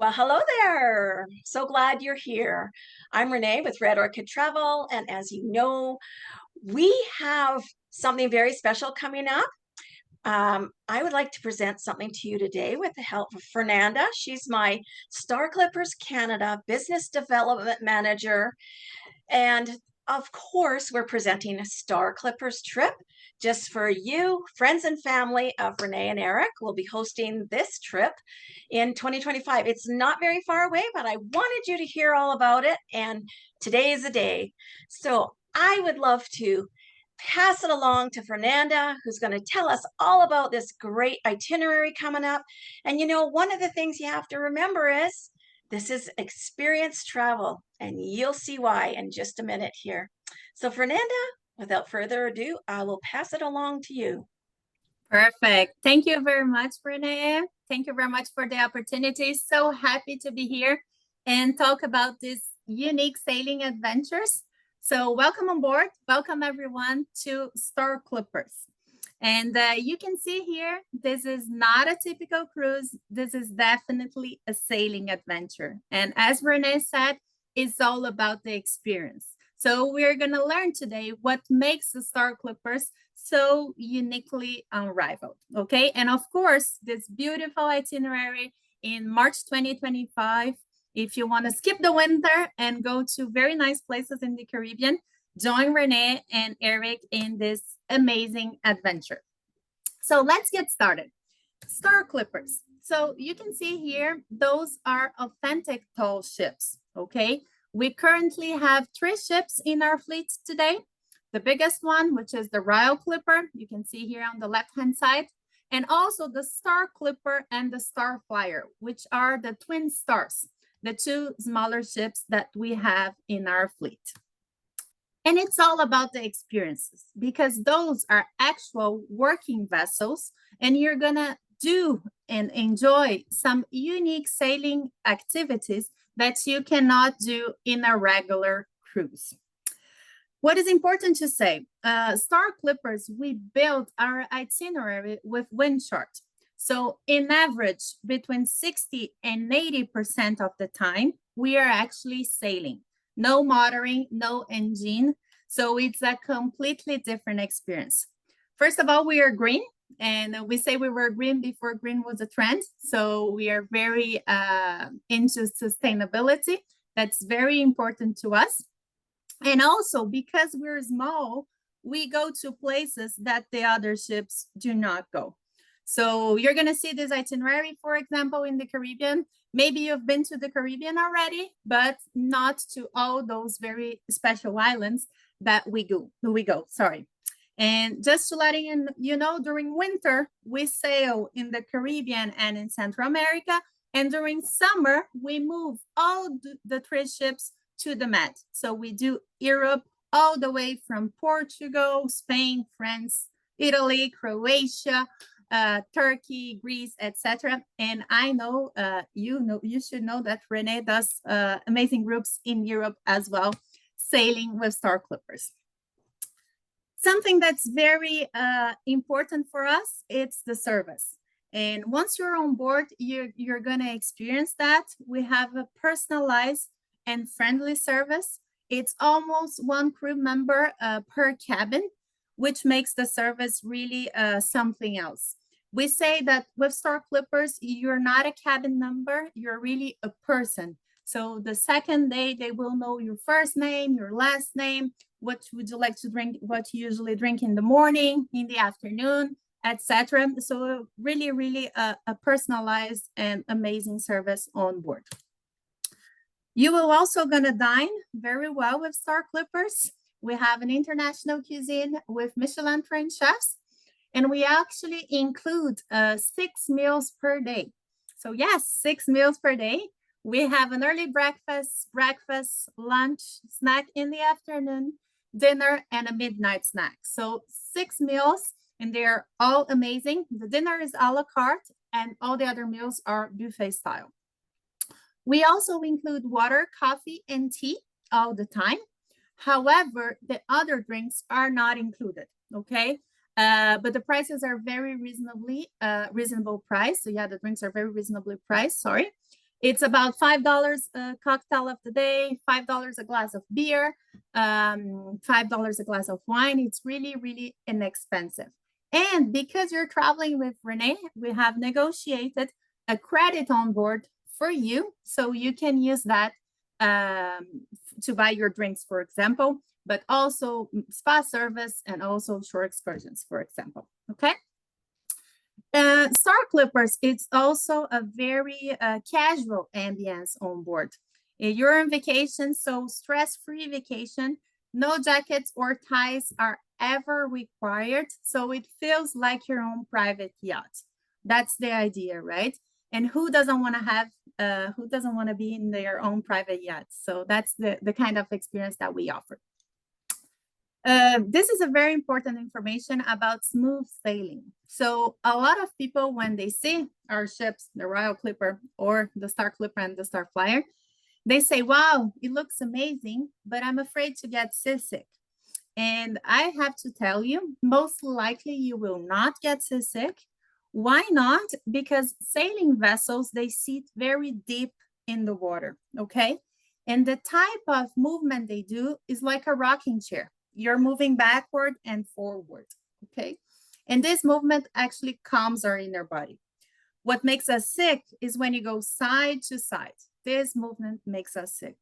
Well, hello there. So glad you're here. I'm Renee with Red Orchid Travel, and as you know, we have something very special coming up. I would like to present something to you today with the help of Fernanda. She's my Star Clippers Canada Business Development Manager, and of course, we're presenting a Star Clippers trip just for you. Friends and family of Renee and Eric will be hosting this trip in 2025. It's not very far away, but I wanted you to hear all about it, and today is the day. So I would love to pass it along to Fernanda, who's going to tell us all about this great itinerary coming up. And you know, one of the things you have to remember is this is experienced travel, and you'll see why in just a minute here. So Fernanda, without further ado, I will pass it along to you. Perfect. Thank you very much, Renee. Thank you very much for the opportunity. So happy to be here and talk about these unique sailing adventures. So welcome on board. Welcome everyone to Star Clippers. And you can see here, this is not a typical cruise. This is definitely a sailing adventure. And as Renee said, it's all about the experience. So we're going to learn today what makes the Star Clippers so uniquely unrivaled. Okay. And of course, this beautiful itinerary in March 2025. If you want to skip the winter and go to very nice places in the Caribbean, join Renee and Eric in this amazing adventure. So let's get started. Star Clippers. So you can see here, those are authentic tall ships, okay? We currently have 3 ships in our fleet today. The biggest one, which is the Royal Clipper, you can see here on the left-hand side, and also the Star Clipper and the Star Flyer, which are the twin stars, the 2 smaller ships that we have in our fleet. And it's all about the experiences because those are actual working vessels and you're gonna do and enjoy some unique sailing activities that you cannot do in a regular cruise. What is important to say, Star Clippers, we built our itinerary with wind chart. So in average, between 60 and 80% of the time, we are actually sailing. No motoring, no engine. So it's a completely different experience. First of all, we are green. And we say we were green before green was a trend. So we are very into sustainability. That's very important to us. And also because we're small, we go to places that the other ships do not go. So you're going to see this itinerary, for example, in the Caribbean. Maybe you've been to the Caribbean already, but not to all those very special islands that we go. And just to letting you know, during winter, we sail in the Caribbean and in Central America. And during summer, we move all the 3 ships to the Med. So we do Europe all the way from Portugal, Spain, France, Italy, Croatia, Turkey, Greece, etc. And I know, you should know that Renee does amazing groups in Europe as well, sailing with Star Clippers. Something that's very important for us, it's the service. And once you're on board, you're gonna experience that. We have a personalized and friendly service. It's almost 1 crew member per cabin, which makes the service really something else. We say that with Star Clippers, you're not a cabin member, you're really a person. So the second day, they will know your first name, your last name, what would you like to drink, what you usually drink in the morning, in the afternoon, etc. So really, really a personalized and amazing service on board. You will also gonna dine very well with Star Clippers. We have an international cuisine with Michelin trained chefs, and we actually include 6 meals per day. So yes, 6 meals per day. We have an early breakfast, lunch, snack in the afternoon, dinner, and a midnight snack. So 6 meals, and they're all amazing. The dinner is a la carte, and all the other meals are buffet style. We also include water, coffee, and tea all the time. However, the other drinks are not included, okay? But the prices are very reasonable price. So yeah, the drinks are very reasonably priced, sorry. It's about $5 a cocktail of the day, $5 a glass of beer, $5 a glass of wine. It's really, really inexpensive. And because you're traveling with Renee, we have negotiated a credit on board for you. So you can use that to buy your drinks, for example, but also spa service and also shore excursions, for example. Okay. Star Clippers, it's also a very casual ambience on board. You're on vacation, so stress-free vacation. No jackets or ties are ever required, so it feels like your own private yacht. That's the idea, right? And who doesn't want to be in their own private yacht? So that's the kind of experience that we offer. This is a very important information about smooth sailing. So a lot of people, when they see our ships, the Royal Clipper or the Star Clipper and the Star Flyer, they say, wow, it looks amazing, but I'm afraid to get seasick. And I have to tell you, most likely you will not get seasick. Why not? Because sailing vessels, they sit very deep in the water, okay? And the type of movement they do is like a rocking chair. You're moving backward and forward, okay? And this movement actually calms our inner body. What makes us sick is when you go side to side. This movement makes us sick.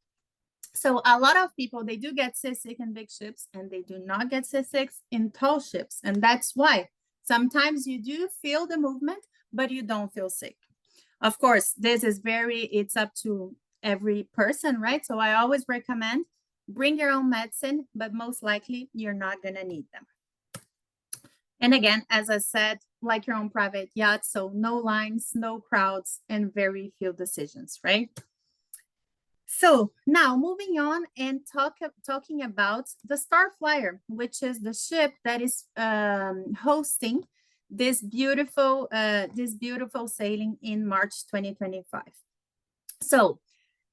So a lot of people, they do get seasick in big ships and they do not get seasick in tall ships. And that's why sometimes you do feel the movement, but you don't feel sick. Of course, this is it's up to every person, right? So I always recommend bring your own medicine, but most likely you're not going to need them. And again, as I said, like your own private yacht, so no lines, no crowds, and very few decisions, right? So now moving on and talking about the Star Flyer, which is the ship that is hosting this beautiful sailing in March 2025. So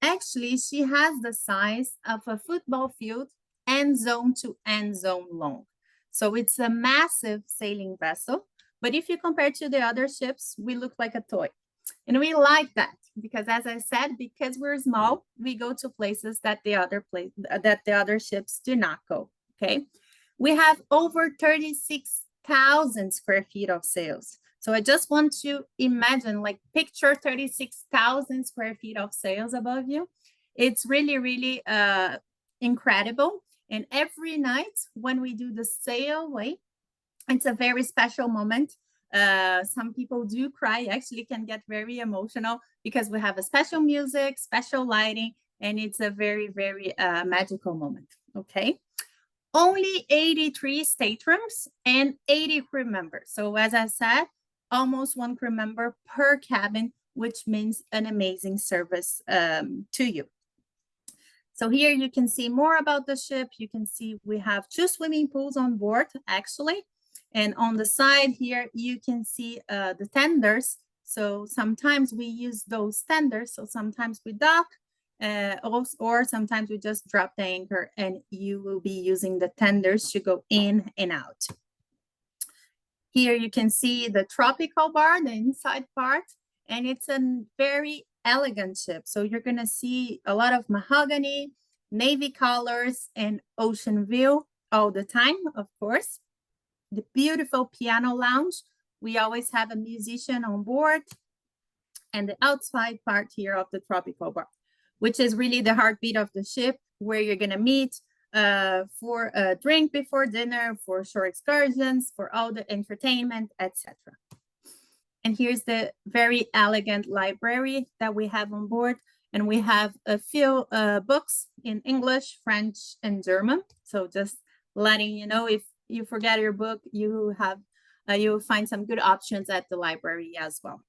actually, she has the size of a football field, end zone to end zone long. So it's a massive sailing vessel. But if you compare to the other ships, we look like a toy. And we like that because, as I said, because we're small, we go to places that the other ships do not go. Okay, we have over 36,000 square feet of sails. So I just want to imagine, like, picture 36,000 square feet of sails above you. It's really, really incredible. And every night when we do the sail away, it's a very special moment. Some people do cry, actually can get very emotional because we have a special music, special lighting, and it's a very, very magical moment. Okay. Only 83 staterooms and 80 crew members. So as I said, almost one crew member per cabin, which means an amazing service to you. So here you can see more about the ship. You can see we have 2 swimming pools on board, actually. And on the side here, you can see the tenders. So sometimes we use those tenders. So sometimes we dock or sometimes we just drop the anchor and you will be using the tenders to go in and out. Here you can see the tropical bar, the inside part, and it's a very elegant ship. So you're gonna see a lot of mahogany, navy colors, and ocean view all the time, of course. The beautiful piano lounge. We always have a musician on board. And the outside part here of the tropical bar, which is really the heartbeat of the ship, where you're gonna meet for a drink before dinner, for shore excursions, for all the entertainment, etc. And here's the very elegant library that we have on board. And we have a few books in English, French, and German. So just letting you know, if you forget your book, you will find some good options at the library as well.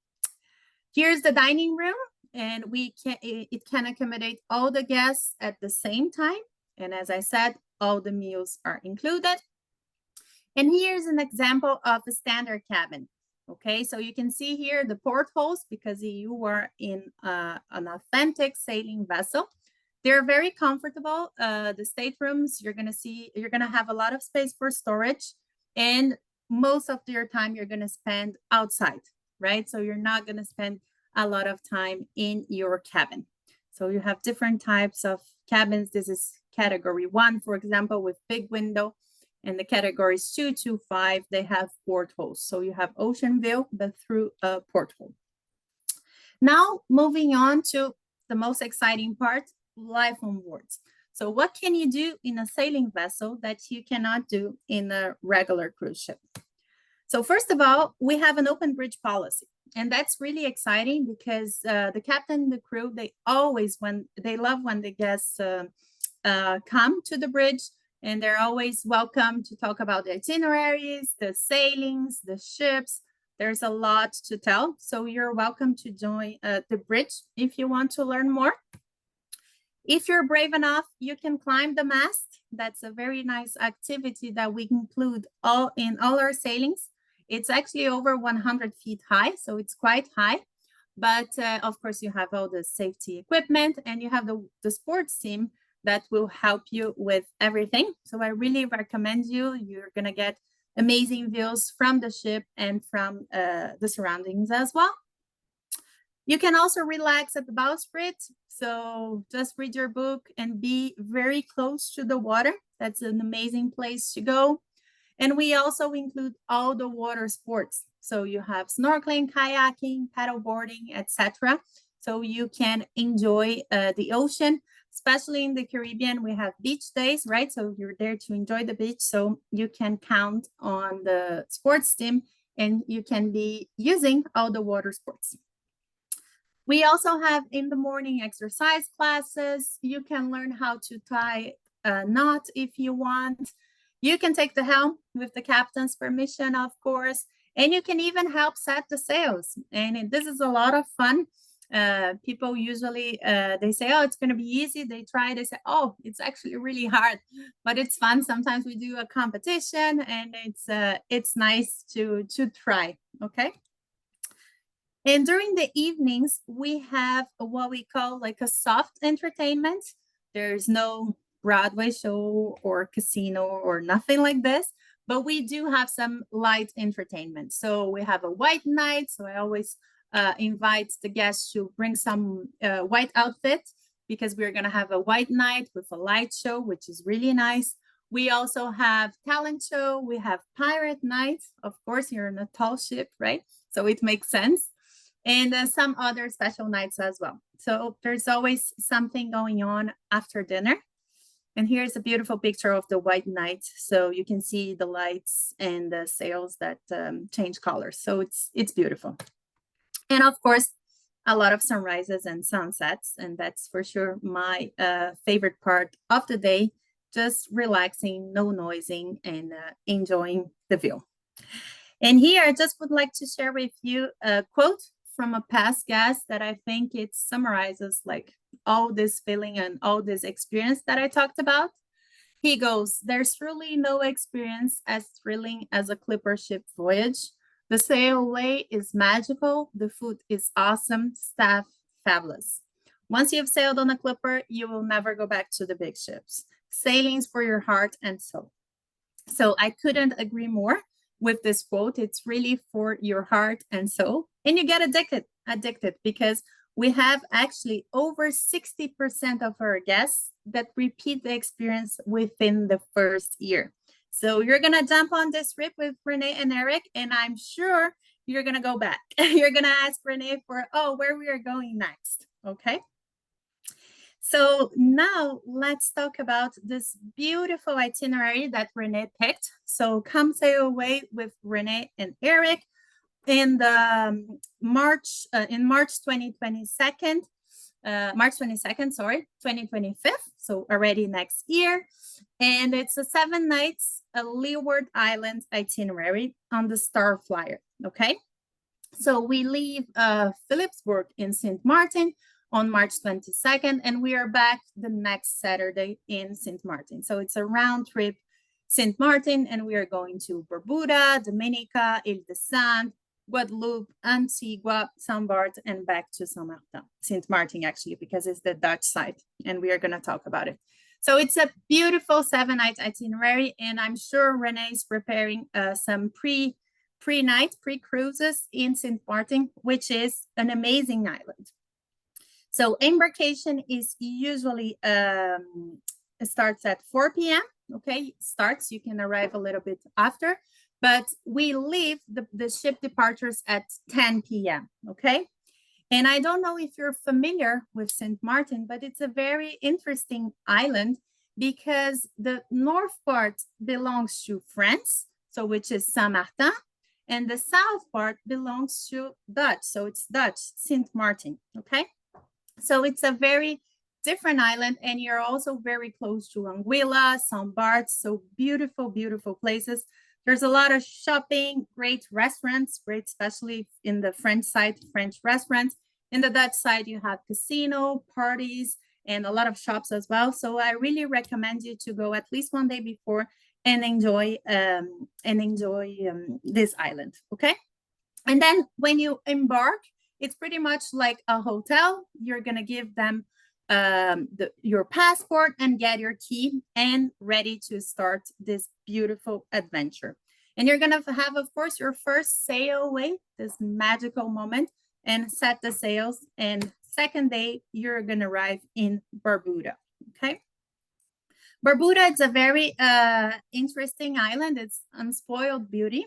Here's the dining room, and it can accommodate all the guests at the same time. And as I said, all the meals are included. And here's an example of a standard cabin. Okay, so you can see here the portholes, because you are in an authentic sailing vessel. They're very comfortable. The staterooms, you're gonna have a lot of space for storage, and most of your time you're gonna spend outside, right? So you're not gonna spend a lot of time in your cabin. So you have different types of cabins. This is category 1, for example, with big window. And the categories 2 to 5, they have portholes. So you have ocean view, but through a porthole. Now, moving on to the most exciting part, life on board. So what can you do in a sailing vessel that you cannot do in a regular cruise ship? So first of all, we have an open bridge policy. And that's really exciting because the captain, the crew, they always, they love when the guests come to the bridge, and they're always welcome to talk about the itineraries, the sailings, the ships. There's a lot to tell. So you're welcome to join the bridge if you want to learn more. If you're brave enough, you can climb the mast. That's a very nice activity that we include in all our sailings. It's actually over 100 feet high, so it's quite high. But of course, you have all the safety equipment, and you have the sports team that will help you with everything. So I really recommend you. You're going to get amazing views from the ship and from the surroundings as well. You can also relax at the bowsprit. So just read your book and be very close to the water. That's an amazing place to go. And we also include all the water sports. So you have snorkeling, kayaking, paddleboarding, etc. So you can enjoy the ocean, especially in the Caribbean. We have beach days, right? So you're there to enjoy the beach. So you can count on the sports team and you can be using all the water sports. We also have in the morning exercise classes. You can learn how to tie a knot if you want. You can take the helm with the captain's permission, of course, and you can even help set the sails. And this is a lot of fun. People usually, they say, oh, it's going to be easy. They try, they say, oh, it's actually really hard, but it's fun. Sometimes we do a competition and it's nice to try, okay? And during the evenings, we have what we call like a soft entertainment. There's no Broadway show or casino or nothing like this, but we do have some light entertainment. So we have a white night. So I always invite the guests to bring some white outfit because we're going to have a white night with a light show, which is really nice. We also have talent show. We have pirate night. Of course, you're in a tall ship, right? So it makes sense. And some other special nights as well. So there's always something going on after dinner. And here's a beautiful picture of the white night. So you can see the lights and the sails that change colors. So it's beautiful. And of course, a lot of sunrises and sunsets. And that's for sure my favorite part of the day, just relaxing, no noising, and enjoying the view. And here I just would like to share with you a quote from a past guest that I think it summarizes like all this feeling and all this experience that I talked about. He goes, there's truly no experience as thrilling as a clipper ship voyage. The sail away is magical. The food is awesome. Staff, fabulous. Once you've sailed on a clipper, you will never go back to the big ships. Sailing's for your heart and soul. So I couldn't agree more with this quote. It's really for your heart and soul. And you get addicted because we have actually over 60% of our guests that repeat the experience within the first year. So you're going to jump on this trip with Renee and Eric, and I'm sure you're going to go back. You're going to ask Renee for, oh, where we are going next. Okay. So now let's talk about this beautiful itinerary that Renee picked. So come sail away with Renee and Eric in the March 2022, March 22nd, sorry, 2025. So already next year. And it's a 7 nights, a Leeward Islands itinerary on the Star Flyer. Okay. So we leave Phillipsburg in St. Martin on March 22nd, and we are back the next Saturday in St. Martin. So it's a round trip, St. Martin, and we are going to Barbuda, Dominica, Ile de Sante, Guadeloupe, Antigua, Saint Barth, and back to St. Martin, actually, because it's the Dutch side, and we are going to talk about it. So it's a beautiful 7-night itinerary, and I'm sure Renee is preparing some pre-night, pre-cruises in St. Martin, which is an amazing island. So embarkation is usually starts at 4 p.m. Okay, starts, you can arrive a little bit after, but we leave the ship departures at 10 p.m. Okay. And I don't know if you're familiar with St. Martin, but it's a very interesting island because the north part belongs to France, so which is Saint Martin, and the south part belongs to Dutch, so it's Dutch, St. Martin, okay? So it's a very different island, and you're also very close to Anguilla, Saint Barth, so beautiful, beautiful places. There's a lot of shopping, great restaurants, great, especially in the French side, French restaurants. In the Dutch side, you have casino, parties, and a lot of shops as well. So I really recommend you to go at least one day before and enjoy this island, okay? And then when you embark, it's pretty much like a hotel. You're gonna give them your passport and get your key and ready to start this beautiful adventure. And you're gonna have, of course, your first sail away, this magical moment, and set the sails. And second day, you're gonna arrive in Barbuda, okay? Barbuda is a very interesting island. It's unspoiled beauty.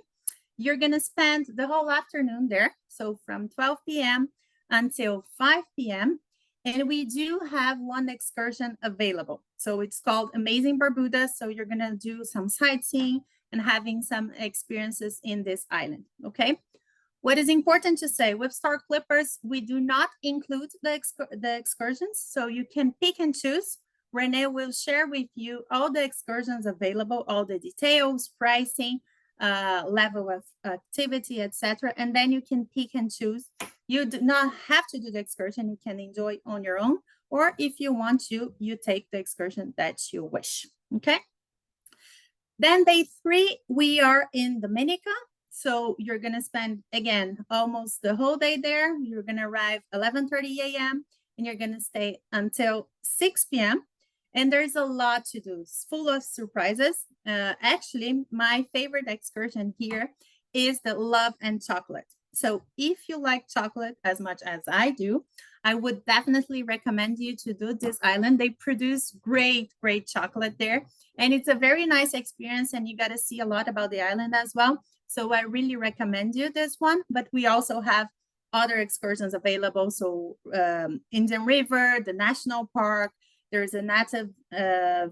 You're gonna spend the whole afternoon there. So from 12 p.m. until 5 p.m. And we do have one excursion available. So it's called Amazing Barbuda. So you're gonna do some sightseeing and having some experiences in this island, okay? What is important to say, with Star Clippers, we do not include the excursions. So you can pick and choose. Renee will share with you all the excursions available, all the details, pricing, level of activity, etc. And then you can pick and choose. You do not have to do the excursion. You can enjoy on your own, or if you want to, you take the excursion that you wish, okay? Then day 3, we are in Dominica. So you're gonna spend, again, almost the whole day there. You're gonna arrive 11:30 a.m. and you're gonna stay until 6 p.m. And there's a lot to do. It's full of surprises. Actually, my favorite excursion here is the Love and Chocolate. So if you like chocolate as much as I do, I would definitely recommend you to do this island. They produce great, great chocolate there. And it's a very nice experience, and you got to see a lot about the island as well. So I really recommend you this one, but we also have other excursions available. So Indian River, the National Park, there's a native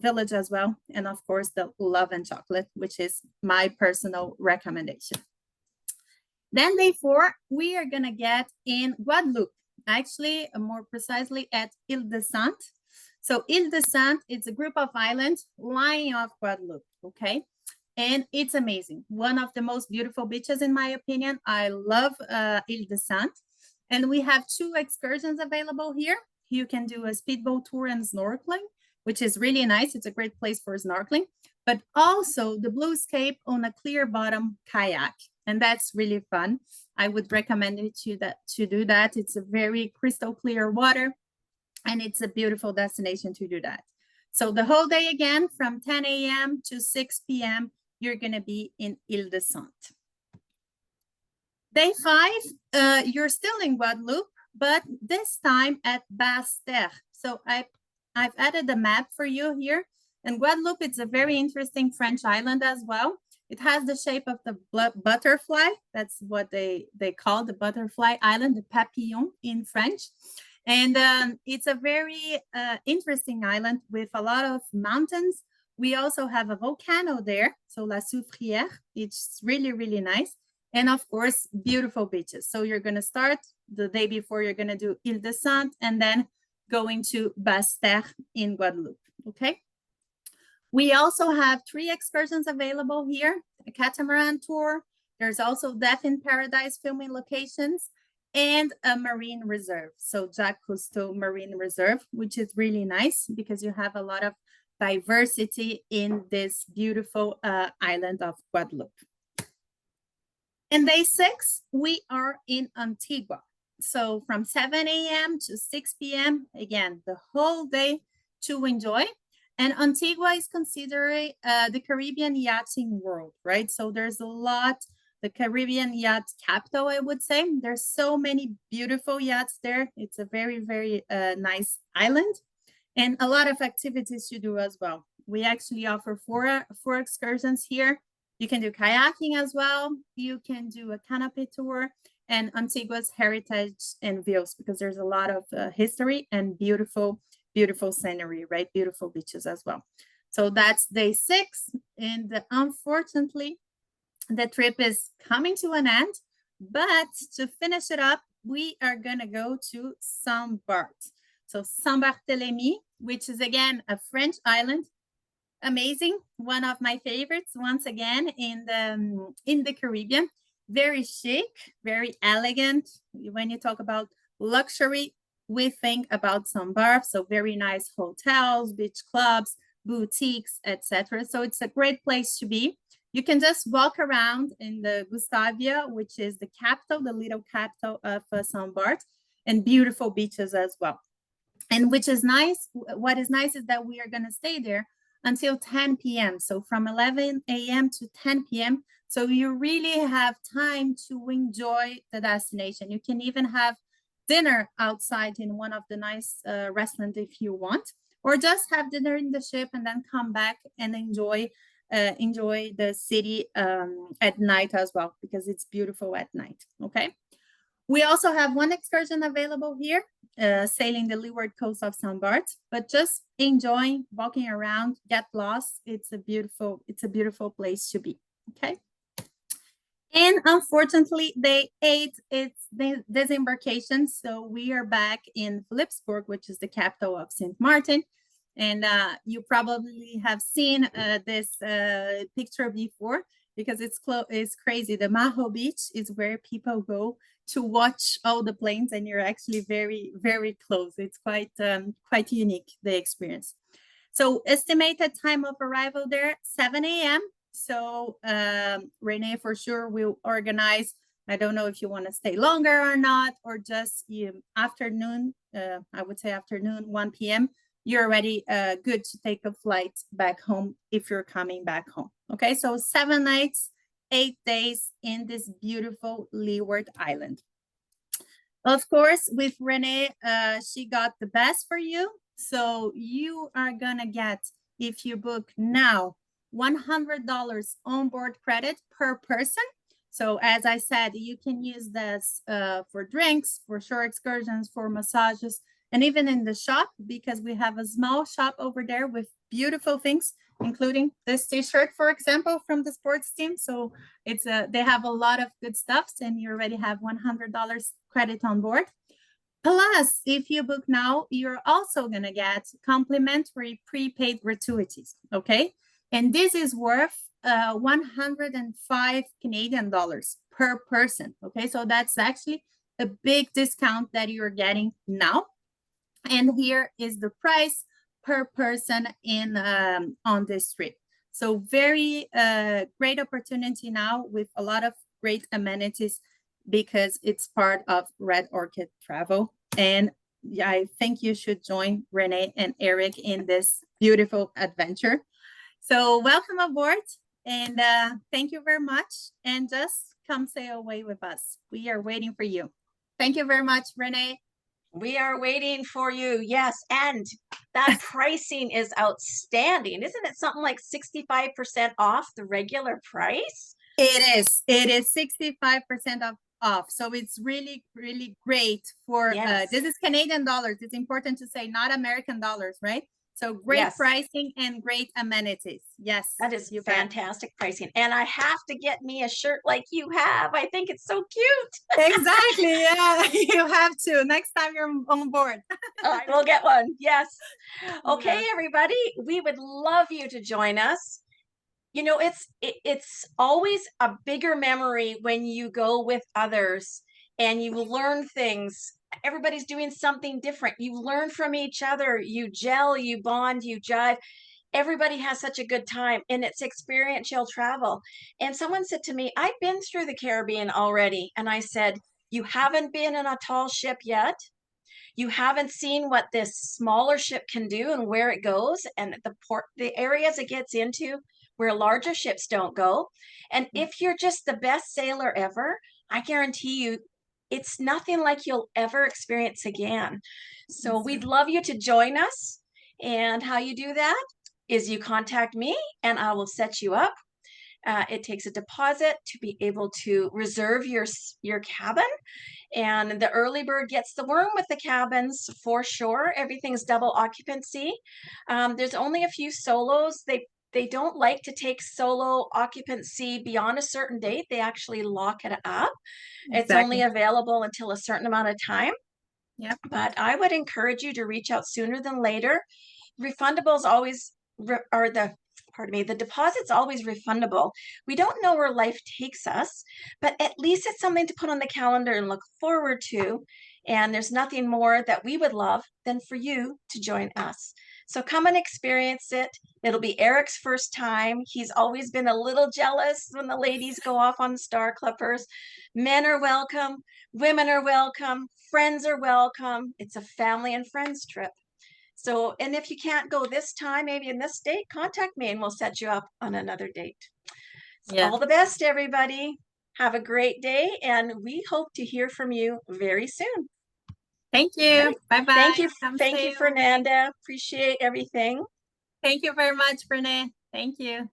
village as well. And of course, the Love and Chocolate, which is my personal recommendation. Then day 4, we are gonna get in Guadeloupe, actually more precisely at Ile de Sainte. So Ile de Sainte, it's a group of islands lying off Guadeloupe, okay? And it's amazing. One of the most beautiful beaches, in my opinion. I love Ile de Sainte. And we have 2 excursions available here. You can do a speedboat tour and snorkeling, which is really nice. It's a great place for snorkeling, but also the Blue Escape on a clear bottom kayak. And that's really fun. I would recommend you to do that. It's a very crystal clear water, and it's a beautiful destination to do that. So the whole day, again, from 10 a.m. to 6 p.m., you're gonna be in Ile de Sainte. Day 5, you're still in Guadeloupe, but this time at Basse-Terre. So I've added a map for you here. And Guadeloupe, it's a very interesting French island as well. It has the shape of the butterfly. That's what they call the butterfly island, the papillon in French. And it's a very interesting island with a lot of mountains. We also have a volcano there, so La Soufrière. It's really, really nice. And of course, beautiful beaches. So you're gonna start the day before, you're gonna do Ile de Sainte, and then going to Basse-Terre in Guadeloupe, okay? We also have 3 excursions available here, a catamaran tour. There's also Death in Paradise filming locations and a marine reserve. So Jacques Cousteau Marine Reserve, which is really nice because you have a lot of diversity in this beautiful island of Guadeloupe. And day 6, we are in Antigua. So from 7 a.m. to 6 p.m., again, the whole day to enjoy. And Antigua is considered the Caribbean yachting world, right? So there's a lot the Caribbean yacht capital, I would say. There's so many beautiful yachts there. It's a very, very nice island and a lot of activities to do as well. We actually offer four excursions here. You can do kayaking as well. You can do a canopy tour and Antigua's heritage and views, because there's a lot of history and beautiful, beautiful scenery, right? Beautiful beaches as well. So that's day 6. And unfortunately, the trip is coming to an end. But to finish it up, we are going to go to Saint-Barth. So Saint-Barthélemy, which is again a French island. Amazing, one of my favorites once again in the Caribbean. Very chic, very elegant. When you talk about luxury, we think about Saint-Barth. So very nice hotels, beach clubs, boutiques, etc. So it's a great place to be. You can just walk around in the Gustavia, which is the capital, the little capital of Saint-Barth, and beautiful beaches as well. And which is nice. What is nice is that we are going to stay there until 10 p.m. So from 11 a.m. to 10 p.m. So you really have time to enjoy the destination. You can even have dinner outside in one of the nice restaurants if you want, or just have dinner in the ship and then come back and enjoy the city at night as well, because it's beautiful at night. Okay. We also have one excursion available here, sailing the leeward coast of Saint-Barth, but just enjoying walking around, get lost. It's a beautiful place to be. Okay. And unfortunately, day 8, it's the disembarkation. So we are back in Philipsburg, which is the capital of St. Martin. And you probably have seen this picture before, because it's crazy. The Maho Beach is where people go to watch all the planes, and you're actually very, very close. It's quite unique, the experience. So estimated time of arrival there, 7 a.m. So Renee for sure will organize. I don't know if you want to stay longer or not, or just afternoon, I would say afternoon, 1 p.m. You're already good to take a flight back home if you're coming back home. Okay, so 7 nights, 8 days in this beautiful Leeward Island. Of course, with Renee, she got the best for you. So you are gonna get, if you book now, $100 onboard credit per person. So as I said, you can use this for drinks, for shore excursions, for massages, and even in the shop, because we have a small shop over there with beautiful things, including this t-shirt, for example, from the sports team. So it's they have a lot of good stuffs, and you already have $100 credit on board. Plus, if you book now, you're also gonna get complimentary prepaid gratuities, okay? And this is worth 105 Canadian dollars per person, okay? So that's actually a big discount that you're getting now. And here is the price per person in on this trip. So very great opportunity now with a lot of great amenities, because it's part of Red Orchid Travel. And I think you should join Renee and Eric in this beautiful adventure. So welcome aboard, and thank you very much. And just come sail away with us. We are waiting for you. Thank you very much, Renee. We are waiting for you. Yes. And that pricing is outstanding. Isn't it something like 65% off the regular price? It is. It is 65% off. So it's really, really great for, Yes. This is Canadian dollars. It's important to say, not American dollars, right? So great Yes. pricing and great amenities. Yes. That is fantastic pricing. And I have to get me a shirt like you have. I think it's so cute. Exactly. Yeah, you have to. Next time you're on board. I will get one. Yes. Okay, Yeah. everybody. We would love you to join us. You know, it's always a bigger memory when you go with others and you learn things. Everybody's doing something different. You learn from each other. You gel, you bond, you jive. Everybody has such a good time, and it's experiential travel. And someone said to me, I've been through the Caribbean already. And I said, you haven't been in a tall ship yet. You haven't seen what this smaller ship can do and where it goes and the areas it gets into, where larger ships don't go. And if you're just the best sailor ever, I guarantee you it's nothing like you'll ever experience again. So we'd love you to join us. And how you do that is you contact me and I will set you up. It takes a deposit to be able to reserve your cabin, and the early bird gets the worm with the cabins for sure. Everything's double occupancy. There's only a few solos. They don't like to take solo occupancy beyond a certain date. They actually lock it up. It's only available until a certain amount of time. Yeah. But I would encourage you to reach out sooner than later. Refundables always are the deposit's always refundable. We don't know where life takes us, but at least it's something to put on the calendar and look forward to. And there's nothing more that we would love than for you to join us. So come and experience it. It'll be Eric's first time. He's always been a little jealous when the ladies go off on Star Clippers. Men are welcome. Women are welcome. Friends are welcome. It's a family and friends trip. So, and if you can't go this time, maybe in this date, contact me and we'll set you up on another date. Yeah. All the best, everybody. Have a great day, and we hope to hear from you very soon. Thank you. Right. Bye-bye. Thank you, Fernanda. Appreciate everything. Thank you very much, Renee. Thank you.